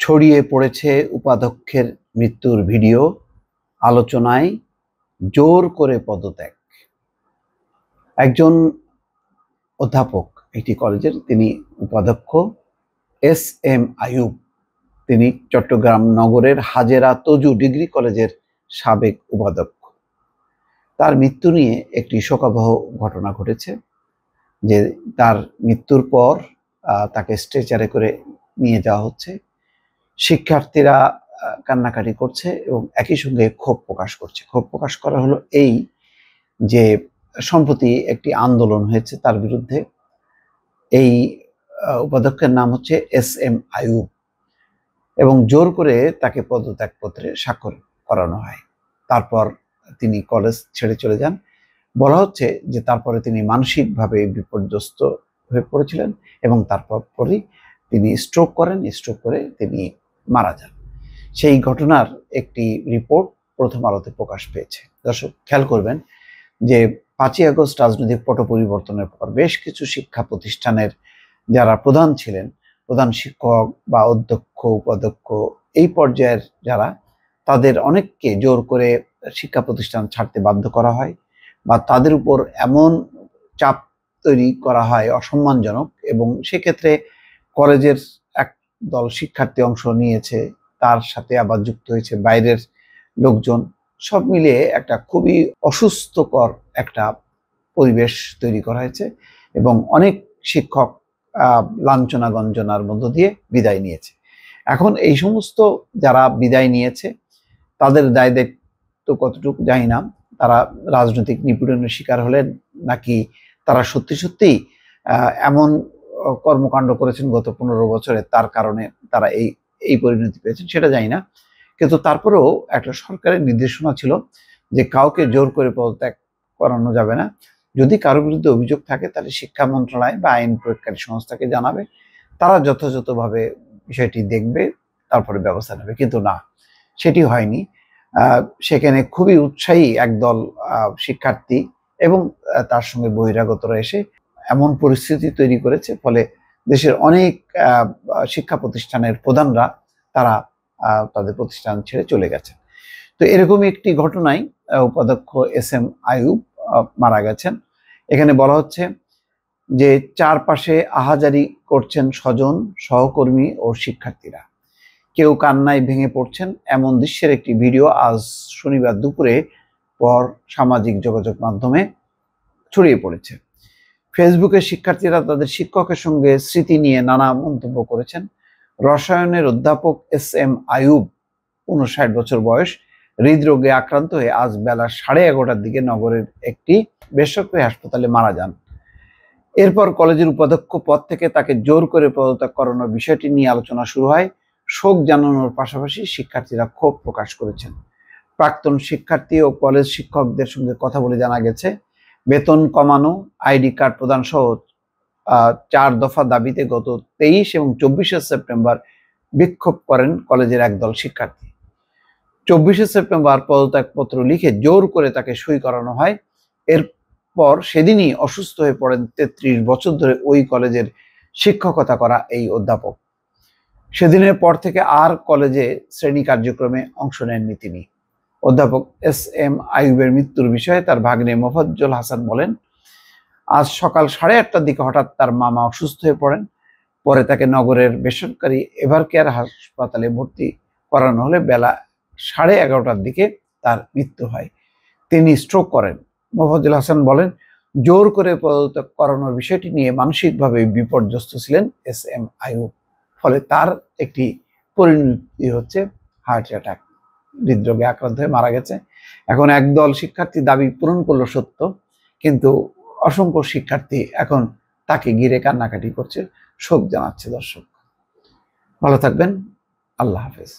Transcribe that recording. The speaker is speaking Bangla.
ছড়িয়ে পড়েছে উপাধ্যক্ষের মৃত্যুর ভিডিও, আলোচনায় জোর করে পদত্যাগ। একজন অধ্যাপক একটি কলেজের, তিনি উপাধ্যক্ষ এস এম আইয়ুব, তিনি চট্টগ্রাম নগরের হাজেরা তজু ডিগ্রি কলেজের সাবেক উপাধ্যক্ষ। তার মৃত্যু নিয়ে একটি শোকাবহ ঘটনা ঘটেছে, যে তার মৃত্যুর পর তাকে স্ট্রেচারে করে নিয়ে যাওয়া হচ্ছে। শিক্ষার্থীরা কান্নাকাটি করছে এবং একই সঙ্গে ক্ষোভ প্রকাশ করছে। ক্ষোভ প্রকাশ করা হলো এই যে সম্প্রতি একটি আন্দোলন হয়েছে তার বিরুদ্ধে। এই উপাধ্যক্ষের নাম হচ্ছে এস এম আইয়ুব, এবং জোর করে তাকে পদত্যাগপত্রে স্বাক্ষর করানো হয়। তারপর তিনি কলেজ ছেড়ে চলে যান। বলা হচ্ছে যে তারপরে তিনি মানসিকভাবে বিপর্যস্ত হয়ে পড়েছিলেন এবং তারপরই তিনি স্ট্রোক করেন। স্ট্রোক করে তিনি মারা যান। সেই ঘটনার একটি রিপোর্ট প্রথম আলোতে প্রকাশ পেয়েছে। দর্শক খেয়াল করবেন যে 5ই আগস্ট রাজনৈতিক পট পরিবর্তনের পর বেশ কিছু শিক্ষা প্রতিষ্ঠানের যারা প্রধান ছিলেন, প্রধান শিক্ষক বা অধ্যক্ষ, উপাধ্যক্ষ, এই পর্যায়ের যারা, তাদের অনেককে জোর করে শিক্ষা প্রতিষ্ঠান ছাড়তে বাধ্য করা হয় বা তাদের উপর এমন চাপ তৈরি করা হয় অসম্মানজনক, এবং সেক্ষেত্রে কলেজের এক দল শিক্ষার্থী অংশ নিয়েছে, তার সাথে আবার যুক্ত হয়েছে বাইরের লোকজন। সব মিলিয়ে একটা খুবই অসুস্থকর একটা পরিবেশ তৈরি করা হয়েছে এবং অনেক শিক্ষক লাঞ্ছনা গঞ্জনার মধ্য দিয়ে বিদায় নিয়েছে। এখন এই সমস্ত যারা বিদায় নিয়েছে তাদের দায় দায়িত্ব কতটুকু জানি না। তারা রাজনৈতিক নিপীড়নের শিকার হলেন, নাকি তারা সত্যি সত্যি এমন কর্মকাণ্ড করেছেন গত 15 বছরে, তার কারণে তারা এই পরিণতি পেয়েছেন, সেটা জানি না। কিন্তু তারপরেও একটা সরকারের নির্দেশনা ছিল যে কাউকে জোর করে পদত্যাগ করানো যাবে না। যদি কারো বিরুদ্ধে অভিযোগ থাকে তাহলে শিক্ষা মন্ত্রণালয় বা আইন প্রয়োগকারী সংস্থাকে জানাবে, তারা যথাযথভাবে বিষয়টি দেখবে, তারপরে ব্যবস্থা নেবে। কিন্তু না, সেটি হয়নি। সেখানে খুবই উৎসাহী একদল শিক্ষার্থী এবং তার সঙ্গে বহিরাগতরা এসে এমন পরিস্থিতি তৈরি করেছে, ফলে দেশের অনেক শিক্ষা প্রতিষ্ঠানের প্রধানরা তারা তাদের প্রতিষ্ঠান ছেড়ে চলে গেছেন। তো এরকমই একটি ঘটনায় উপাধ্যক্ষ এস এম আইয়ুব মারা গেছেন। এখানে বলা হচ্ছে যে চারপাশে আহাজারি করছেন স্বজন, সহকর্মী ও শিক্ষার্থীরা। কেউ কান্নায় ভেঙে পড়ছেন, এমন দৃশ্যের একটি ভিডিও আজ শনিবার দুপুরে পর সামাজিক যোগাযোগ মাধ্যমে ছড়িয়ে পড়েছে। ফেসবুকে শিক্ষার্থীরা তাদের শিক্ষকের সঙ্গে স্মৃতি নিয়ে নানা মন্তব্য করেছেন। রসায়নের অধ্যাপক এস এম আইয়ুব, 59 বছর বয়স, হৃদরোগে আক্রান্ত হয়ে আজ বেলা 11:30টার দিকে নগরের একটি বেসরকারি হাসপাতালে মারা যান। এরপর কলেজের উপাধ্যক্ষ পদ থেকে তাকে জোর করে পদত্যাগ করানোর বিষয়টি নিয়ে আলোচনা শুরু হয়। শোক জানানোর পাশাপাশি শিক্ষার্থীরা ক্ষোভ প্রকাশ করেছেন। প্রাক্তন শিক্ষার্থী ও কলেজ শিক্ষকদের সঙ্গে কথা বলে জানা গেছে, বেতন কমানো, আইডি কার্ড প্রদান সহ 4 দফা দাবিতে গত 23 এবং 24শে সেপ্টেম্বর বিক্ষোভ করেন কলেজের একদল শিক্ষার্থী। 24শে সেপ্টেম্বর পদত্যাগপত্র লিখে জোর করে তাকে সই করানো হয়। এরপর সেদিনই অসুস্থ হয়ে পড়েন 33 বছর ধরে ওই কলেজের শিক্ষকতা করা এই অধ্যাপক। সেদিনের পর থেকে আর কলেজে শ্রেণী কার্যক্রমে অংশ নেননি তিনি। অধ্যাপক এস এম আইয়ুবের মৃত্যুর বিষয়ে তার ভাগ্নে মোফাজ্জল হাসান বলেন, আজ সকাল 8:30টার দিকে হঠাৎ তার মামা অসুস্থ হয়ে পড়েন। পরে তাকে নগরের বেসরকারি এভারকেয়ার হাসপাতালে ভর্তি করানো হলে বেলা 11:30টার দিকে তার মৃত্যু হয়। তিনি স্ট্রোক করেন। মোফাজ্জল হাসান বলেন, জোর করে পদত্যাগ করানোর বিষয়টি নিয়ে মানসিকভাবে বিপর্যস্ত ছিলেন এস এম আইয়ুব। ফলে তার একটি পরিণতি হচ্ছে হার্ট অ্যাটাক, হৃদরোগে আক্রান্ত হয়ে মারা গেছে। এখন একদল শিক্ষার্থী দাবি পূরণ করলো সত্য, কিন্তু অসংখ্য শিক্ষার্থী এখন তাকে ঘিরে কান্নাকাটি করছে, শোক জানাচ্ছে। দর্শক ভালো থাকবেন, আল্লাহ হাফেজ।